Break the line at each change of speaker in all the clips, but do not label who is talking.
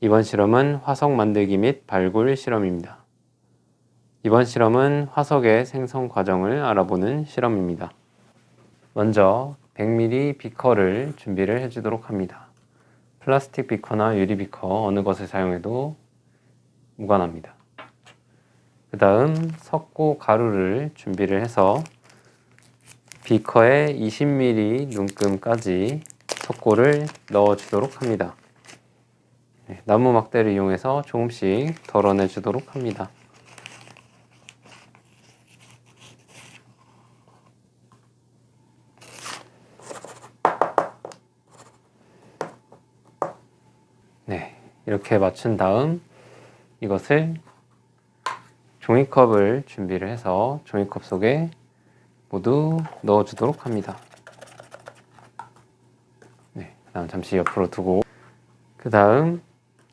이번 실험은 화석 만들기 및 발굴 실험입니다. 이번 실험은 화석의 생성 과정을 알아보는 실험입니다. 먼저 100ml 비커를 준비를 해주도록 합니다. 플라스틱 비커나 유리 비커 어느 것을 사용해도 무관합니다. 그 다음 석고 가루를 준비를 해서 비커에 20ml 눈금까지 석고를 넣어주도록 합니다. 나무 막대를 이용해서 조금씩 덜어내 주도록 합니다. 네, 이렇게 맞춘 다음 이것을 종이컵을 준비를 해서 종이컵 속에 모두 넣어주도록 합니다. 네, 그 다음 잠시 옆으로 두고 그 다음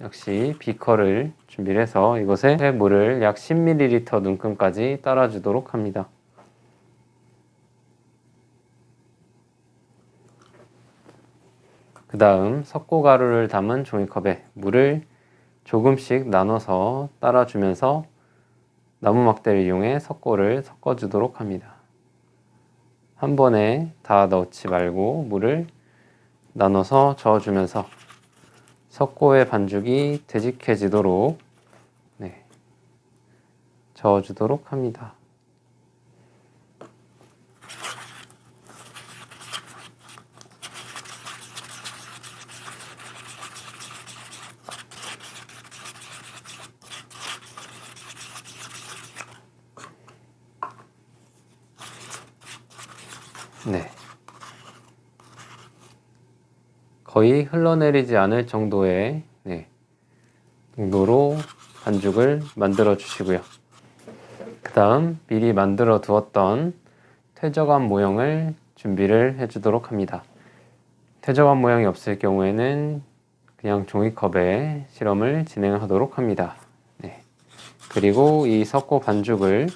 역시 비커를 준비를 해서 이곳에 물을 약 10ml 눈금까지 따라주도록 합니다. 그 다음 석고가루를 담은 종이컵에 물을 조금씩 나눠서 따라주면서 나무 막대를 이용해 석고를 섞어주도록 합니다. 한 번에 다 넣지 말고 물을 나눠서 저어주면서 석고의 반죽이 되직해지도록 저어주도록 합니다. 네. 거의 흘러내리지 않을 정도의 농도로 반죽을 만들어 주시고요. 그 다음 미리 만들어 두었던 퇴적암 모형을 준비를 해주도록 합니다. 퇴적암 모양이 없을 경우에는 그냥 종이컵에 실험을 진행하도록 합니다. 그리고 이 석고 반죽을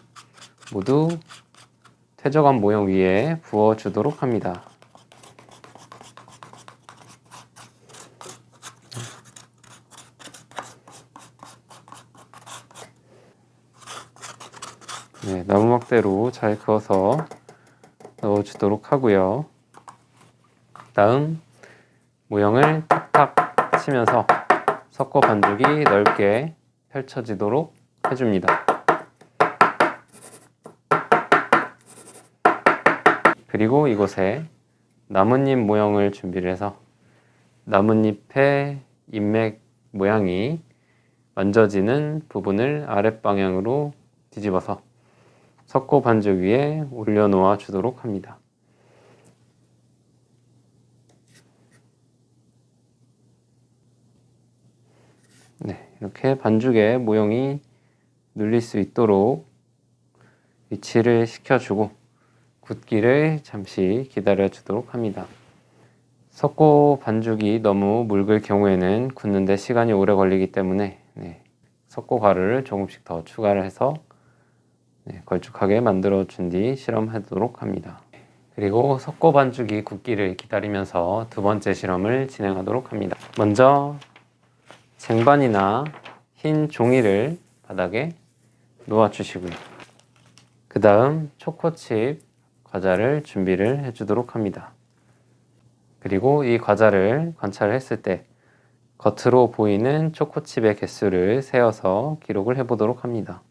모두 퇴적암 모형 위에 부어 주도록 합니다. 나무 막대로 잘 그어서 넣어주도록 하고요. 다음 모형을 탁탁 치면서 석고 반죽이 넓게 펼쳐지도록 해줍니다. 그리고 이곳에 나뭇잎 모형을 준비를 해서 나뭇잎의 잎맥 모양이 만져지는 부분을 아랫방향으로 뒤집어서 석고 반죽 위에 올려놓아 주도록 합니다. 이렇게 반죽에 모형이 눌릴 수 있도록 위치를 시켜주고 굳기를 잠시 기다려 주도록 합니다. 석고 반죽이 너무 묽을 경우에는 굳는데 시간이 오래 걸리기 때문에 석고 가루를 조금씩 더 추가를 해서 걸쭉하게 만들어 준 뒤 실험하도록 합니다. 그리고 석고 반죽이 굳기를 기다리면서 두 번째 실험을 진행하도록 합니다. 먼저 쟁반이나 흰 종이를 바닥에 놓아 주시고요. 그 다음 초코칩 과자를 준비를 해주도록 합니다. 그리고 이 과자를 관찰했을 때 겉으로 보이는 초코칩의 개수를 세어서 기록을 해보도록 합니다.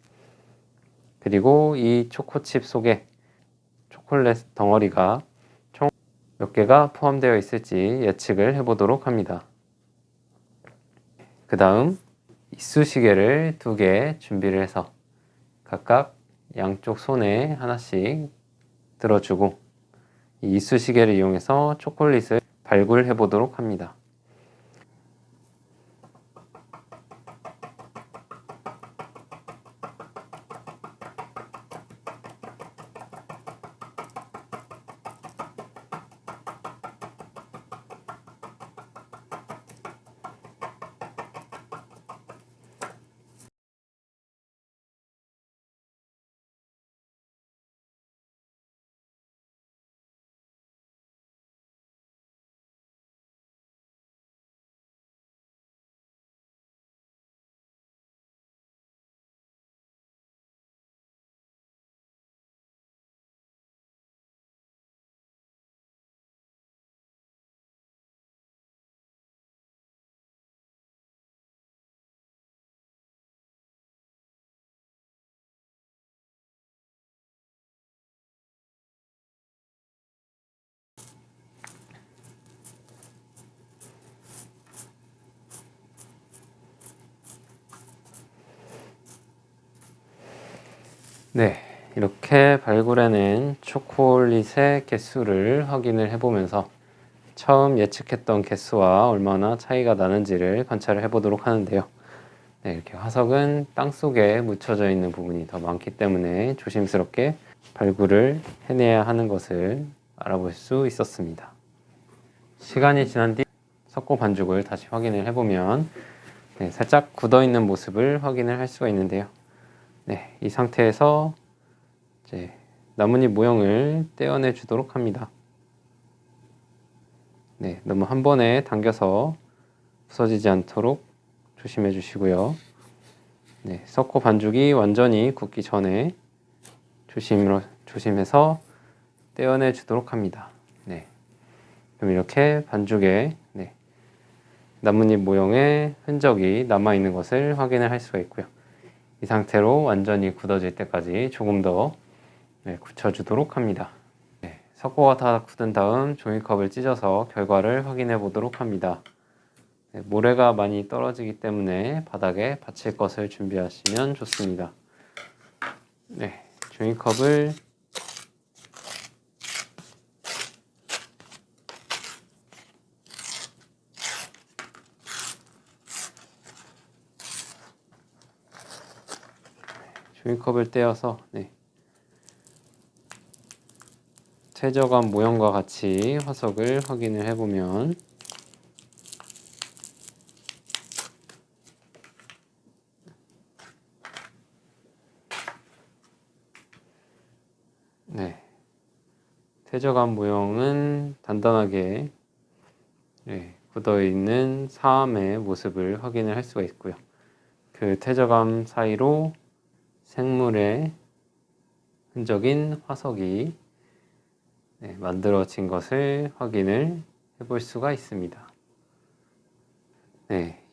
그리고 이 초코칩 속에 초콜릿 덩어리가 총 몇 개가 포함되어 있을지 예측을 해보도록 합니다. 그 다음 이쑤시개를 2개 준비를 해서 각각 양쪽 손에 하나씩 들어주고 이 이쑤시개를 이용해서 초콜릿을 발굴해 보도록 합니다. 네, 이렇게 발굴해낸 초콜릿의 개수를 확인을 해보면서 처음 예측했던 개수와 얼마나 차이가 나는지를 관찰을 해보도록 하는데요. 네, 이렇게 화석은 땅속에 묻혀져 있는 부분이 더 많기 때문에 조심스럽게 발굴을 해내야 하는 것을 알아볼 수 있었습니다. 시간이 지난 뒤 석고 반죽을 다시 확인을 해보면 네, 살짝 굳어 있는 모습을 확인을 할 수가 있는데요. 네, 이 상태에서 이제 나뭇잎 모형을 떼어내 주도록 합니다. 네, 너무 한 번에 당겨서 부서지지 않도록 조심해 주시고요. 네, 석고 반죽이 완전히 굳기 전에 조심해서 떼어내 주도록 합니다. 네, 그럼 이렇게 반죽에 나뭇잎 모형의 흔적이 남아 있는 것을 확인을 할 수가 있고요. 이 상태로 완전히 굳어질 때까지 조금 더 굳혀주도록 합니다. 네, 석고가 다 굳은 다음 종이컵을 찢어서 결과를 확인해 보도록 합니다. 네, 모래가 많이 떨어지기 때문에 바닥에 받칠 것을 준비하시면 좋습니다. 네, 종이컵을 떼어서 퇴적한 모형과 같이 화석을 확인을 해보면 퇴적한 모형은 단단하게 굳어있는 사암의 모습을 확인을 할 수가 있고요. 그 퇴적암 사이로 생물의 흔적인 화석이 만들어진 것을 확인을 해볼 수가 있습니다.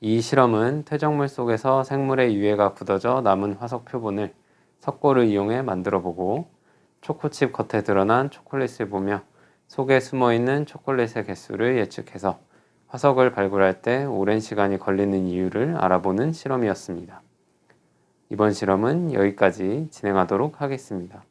이 실험은 퇴적물 속에서 생물의 유해가 굳어져 남은 화석 표본을 석고를 이용해 만들어 보고 초코칩 겉에 드러난 초콜릿을 보며 속에 숨어있는 초콜릿의 개수를 예측해서 화석을 발굴할 때 오랜 시간이 걸리는 이유를 알아보는 실험이었습니다. 이번 실험은 여기까지 진행하도록 하겠습니다.